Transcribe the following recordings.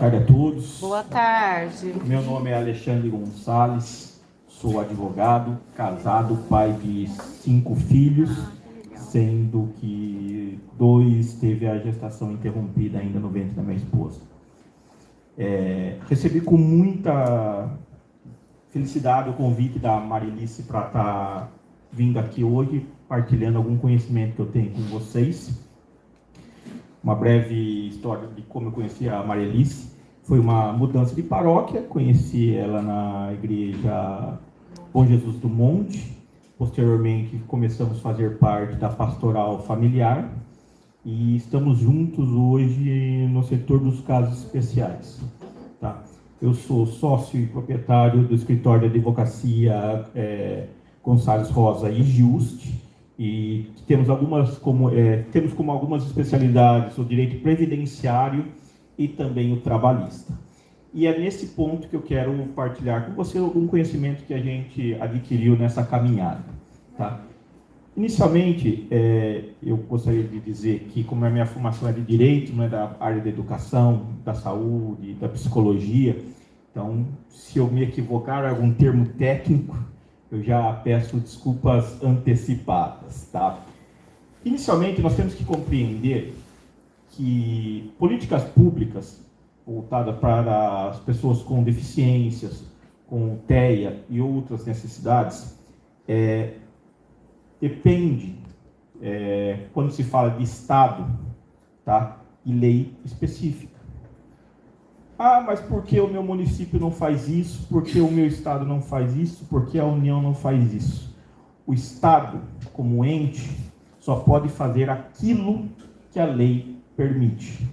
tarde a todos. Boa tarde. Meu nome é Alexandre Gonçalves, sou advogado, casado, pai de 5 filhos, sendo que 2 teve a gestação interrompida ainda no ventre da minha esposa. Recebi com muita felicidade o convite da Marilice para estar vindo aqui hoje, partilhando algum conhecimento que eu tenho com vocês. Uma breve história de como eu conheci a Marilice. Foi uma mudança de paróquia, conheci ela na igreja Bom Jesus do Monte. Posteriormente, começamos a fazer parte da pastoral familiar e estamos juntos hoje no setor dos casos especiais. Tá? Eu sou sócio e proprietário do escritório de advocacia Gonçalves Rosa e Juste, e temos como algumas especialidades o direito previdenciário e também o trabalhista. E é nesse ponto que eu quero partilhar com você algum conhecimento que a gente adquiriu nessa caminhada. Tá? Inicialmente, eu gostaria de dizer que, como a minha formação é de direito, não é da área da educação, da saúde, da psicologia, então, se eu me equivocar em algum termo técnico, eu já peço desculpas antecipadas. Tá? Inicialmente, nós temos que compreender que políticas públicas voltadas para as pessoas com deficiências, com TEA e outras necessidades, depende, quando se fala de Estado, tá, e lei específica. Ah, mas por que o meu município não faz isso? Por que o meu Estado não faz isso? Por que a União não faz isso? O Estado, como ente, só pode fazer aquilo que a lei permite.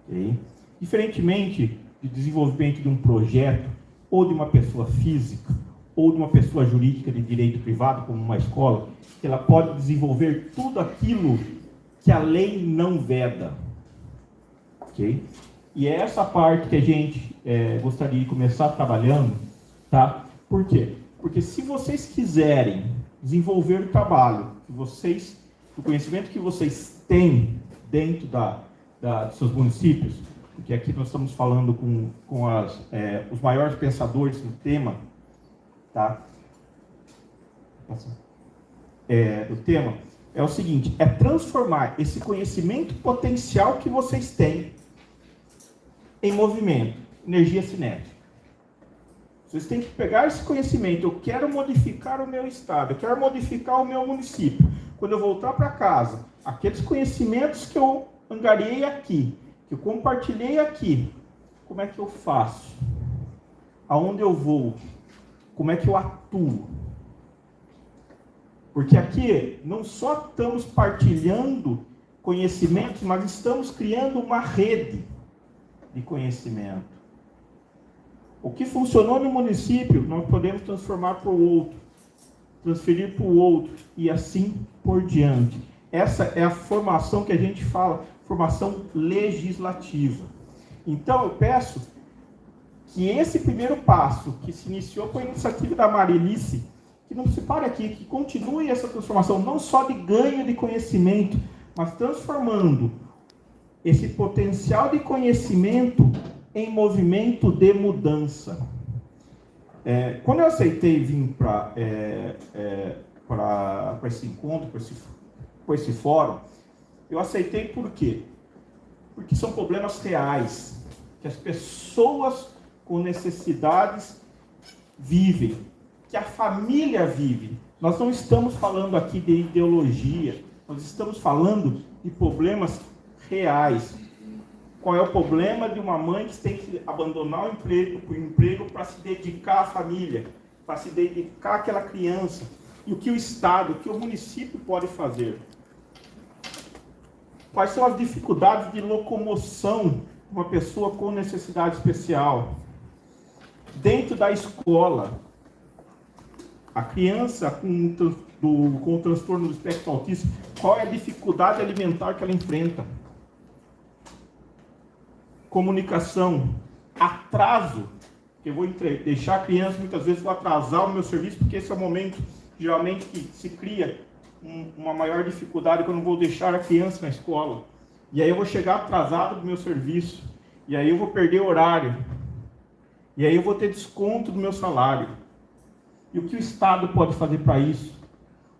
Okay? Diferentemente do desenvolvimento de um projeto, ou de uma pessoa física, ou de uma pessoa jurídica de direito privado, como uma escola, que ela pode desenvolver tudo aquilo que a lei não veda. Ok? E é essa parte que a gente gostaria de começar trabalhando, tá? Por quê? Porque se vocês quiserem desenvolver o trabalho, o conhecimento que vocês têm dentro dos seus municípios, porque aqui nós estamos falando com os maiores pensadores no tema, tá? Do tema, é o seguinte, é transformar esse conhecimento potencial que vocês têm em movimento, energia cinética. Vocês têm que pegar esse conhecimento, eu quero modificar o meu estado, eu quero modificar o meu município. Quando eu voltar para casa, aqueles conhecimentos que eu angariei aqui, que eu compartilhei aqui, como é que eu faço? Aonde eu vou? Como é que eu atuo? Porque aqui não só estamos partilhando conhecimentos, mas estamos criando uma rede de conhecimento. O que funcionou no município, nós podemos transformar para o outro, transferir para o outro, e assim por diante. Essa é a formação que a gente fala, formação legislativa. Então, eu peço que esse primeiro passo, que se iniciou com a iniciativa da Marilice, que não se pare aqui, que continue essa transformação, não só de ganho de conhecimento, mas transformando esse potencial de conhecimento em movimento de mudança. Quando eu aceitei vir para esse encontro, para esse fórum, eu aceitei por quê? Porque são problemas reais, que as pessoas com necessidades vivem, que a família vive. Nós não estamos falando aqui de ideologia, nós estamos falando de problemas reais. Qual é o problema de uma mãe que tem que abandonar o emprego para se dedicar à família, para se dedicar àquela criança? E o que o Estado, o que o município pode fazer? Quais são as dificuldades de locomoção de uma pessoa com necessidade especial? Dentro da escola, a criança com o transtorno do espectro autista, qual é a dificuldade alimentar que ela enfrenta? Comunicação, atraso, que eu vou deixar a criança, muitas vezes vou atrasar o meu serviço, porque esse é o momento, geralmente, que se cria uma maior dificuldade quando eu vou deixar a criança na escola. E aí eu vou chegar atrasado do meu serviço. E aí eu vou perder horário. E aí eu vou ter desconto do meu salário. E o que o Estado pode fazer para isso?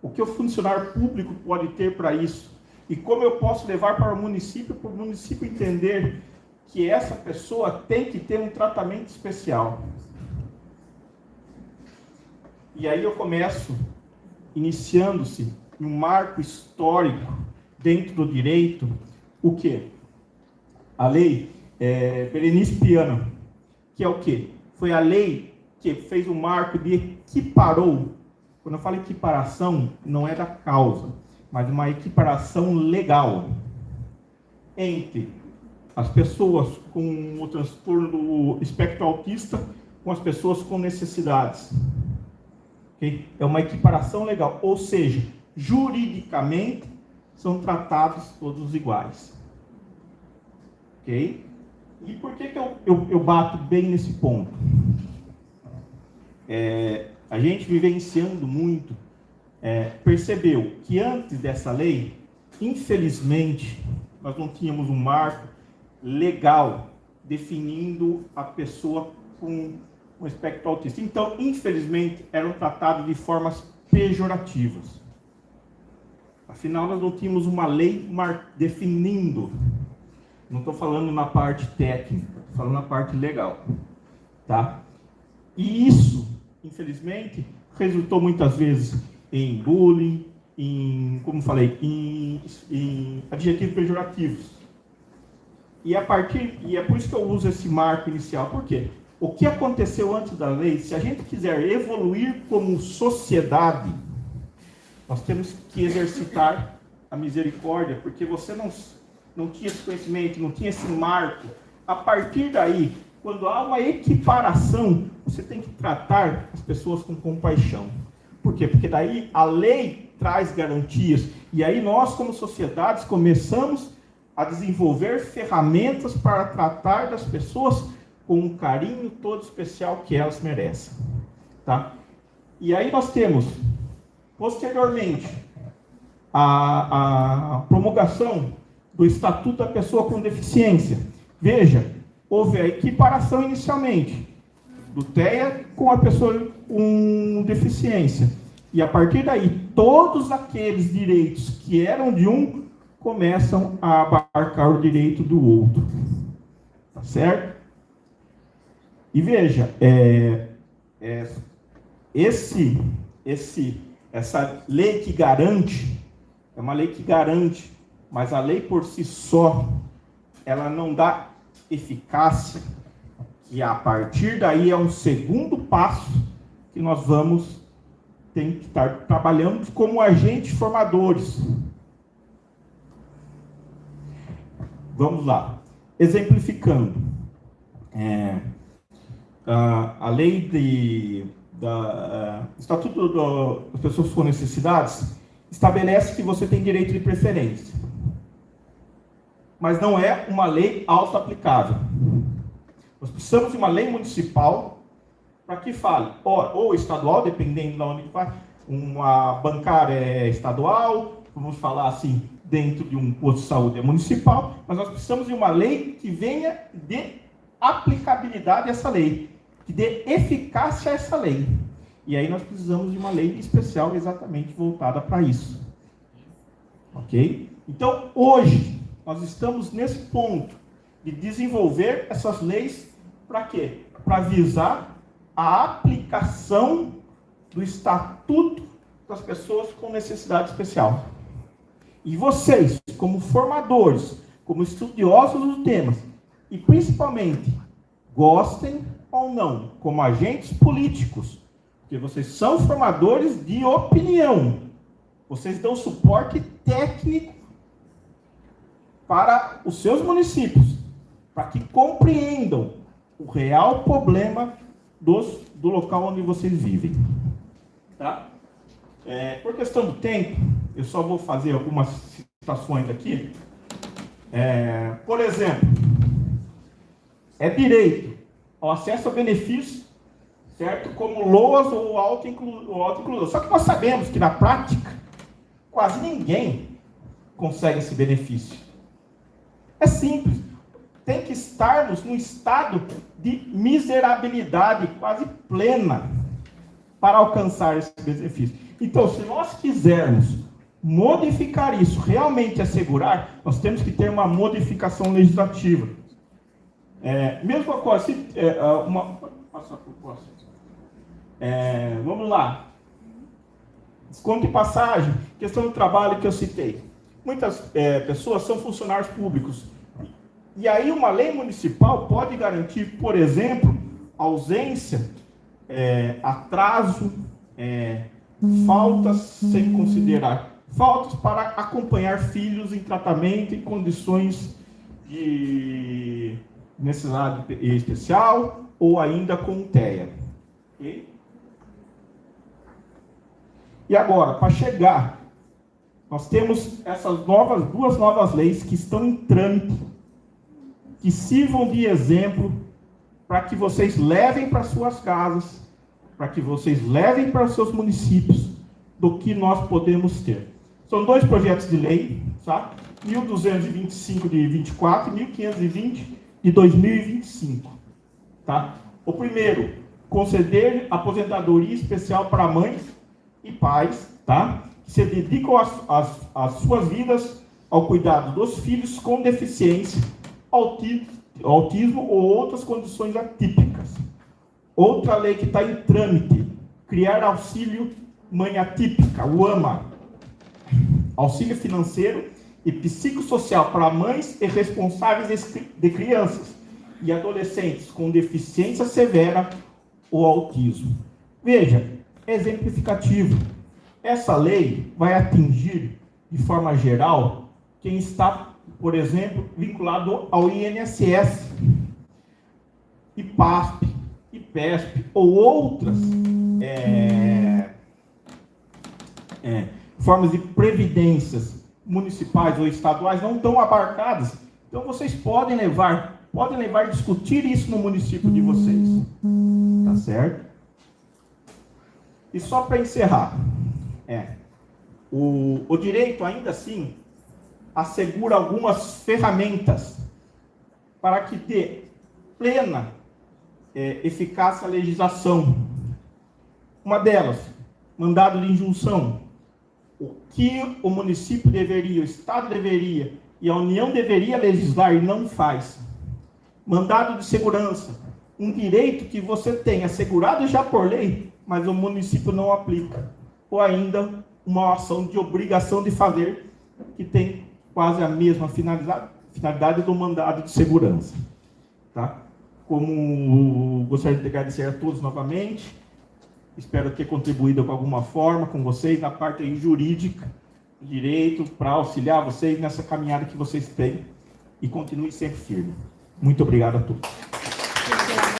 O que o funcionário público pode ter para isso? E como eu posso levar para o município entender que essa pessoa tem que ter um tratamento especial. E aí eu começo, iniciando-se um marco histórico dentro do direito, o quê? A lei Berenice Piano, que é o quê? Foi a lei que fez o marco de equiparou. Quando eu falo equiparação, não é da causa, mas uma equiparação legal entre as pessoas com o transtorno do espectro autista com as pessoas com necessidades. Okay? É uma equiparação legal, ou seja, juridicamente são tratados todos iguais. Ok? E por que eu bato bem nesse ponto? A gente vivenciando muito, percebeu que antes dessa lei, infelizmente, nós não tínhamos um marco legal definindo a pessoa com um espectro autista. Então, infelizmente, eram tratados de formas pejorativas. Afinal, nós não tínhamos uma lei definindo. Não estou falando na parte técnica, estou falando na parte legal. Tá? E isso, infelizmente, resultou muitas vezes em bullying, como falei, em adjetivos pejorativos. E é por isso que eu uso esse marco inicial. Por quê? O que aconteceu antes da lei, se a gente quiser evoluir como sociedade, nós temos que exercitar a misericórdia, porque você não tinha esse conhecimento, não tinha esse marco. A partir daí, quando há uma equiparação, você tem que tratar as pessoas com compaixão. Por quê? Porque daí a lei traz garantias. E aí nós, como sociedades, começamos a desenvolver ferramentas para tratar das pessoas com um carinho todo especial que elas merecem. Tá? E aí nós temos, posteriormente, a promulgação do Estatuto da Pessoa com Deficiência. Veja, houve a equiparação inicialmente do TEA com a pessoa com deficiência. E a partir daí, todos aqueles direitos que eram de um começam a abarcar o direito do outro. Tá certo? E veja, essa lei que garante, é uma lei que garante, mas a lei por si só, ela não dá eficácia, e a partir daí é um segundo passo que nós tem que estar trabalhando como agentes formadores. Vamos lá. Exemplificando. A lei Estatuto das Pessoas com Necessidades estabelece que você tem direito de preferência. Mas não é uma lei auto-aplicável. Nós precisamos de uma lei municipal para que fale, ou estadual, dependendo de onde vai, uma bancária estadual, vamos falar assim, dentro de um posto de saúde municipal, mas nós precisamos de uma lei que venha de aplicabilidade a essa lei, que dê eficácia a essa lei. E aí nós precisamos de uma lei especial exatamente voltada para isso. Ok? Então, hoje, nós estamos nesse ponto de desenvolver essas leis para quê? Para visar a aplicação do Estatuto das Pessoas com Necessidade Especial. E vocês, como formadores, como estudiosos do tema, e principalmente, gostem ou não, como agentes políticos, porque vocês são formadores de opinião, vocês dão suporte técnico para os seus municípios, para que compreendam o real problema do local onde vocês vivem. Tá? Por questão do tempo, eu só vou fazer algumas citações aqui. Por exemplo, é direito ao acesso a benefícios, certo? Como LOAS ou autoinclusão. Só que nós sabemos que na prática, quase ninguém consegue esse benefício. É simples. tem que estarmos num estado de miserabilidade quase plena para alcançar esse benefício. Então, se nós quisermos modificar isso, realmente assegurar, nós temos que ter uma modificação legislativa. Mesma coisa, vamos lá. Desconto de passagem, questão do trabalho que eu citei. Muitas pessoas são funcionários públicos. E aí uma lei municipal pode garantir, por exemplo, ausência, atraso, faltas sem considerar. Faltas para acompanhar filhos em tratamento em condições de necessidade especial ou ainda com TEA. Okay? E agora, para chegar, nós temos essas duas novas leis que estão em trâmite, que sirvam de exemplo para que vocês levem para suas casas, para que vocês levem para os seus municípios do que nós podemos ter. São 2 projetos de lei, tá? 1225 de 24 e 1520 de 2025. Tá? O primeiro, conceder aposentadoria especial para mães e pais, tá? Que se dedicam às suas vidas ao cuidado dos filhos com deficiência, autismo ou outras condições atípicas. Outra lei que está em trâmite, criar auxílio mãe atípica, o AMA, auxílio financeiro e psicossocial para mães e responsáveis de crianças e adolescentes com deficiência severa ou autismo. Veja, exemplificativo. Essa lei vai atingir, de forma geral, quem está, por exemplo, vinculado ao INSS, IPASP, IPESP ou outras formas de previdências municipais ou estaduais não estão abarcadas. Então vocês podem levar e discutir isso no município de vocês. Tá certo? E só para encerrar, o direito ainda assim assegura algumas ferramentas para que dê plena eficácia à legislação. Uma delas, mandado de injunção. O que o município deveria, o Estado deveria e a União deveria legislar e não faz. Mandado de segurança. Um direito que você tem assegurado já por lei, mas o município não aplica. Ou ainda uma ação de obrigação de fazer, que tem quase a mesma finalidade do mandado de segurança. Tá? Como gostaria de agradecer a todos novamente, espero ter contribuído de alguma forma com vocês na parte aí jurídica, direito, para auxiliar vocês nessa caminhada que vocês têm e continue sempre firme. Muito obrigado a todos.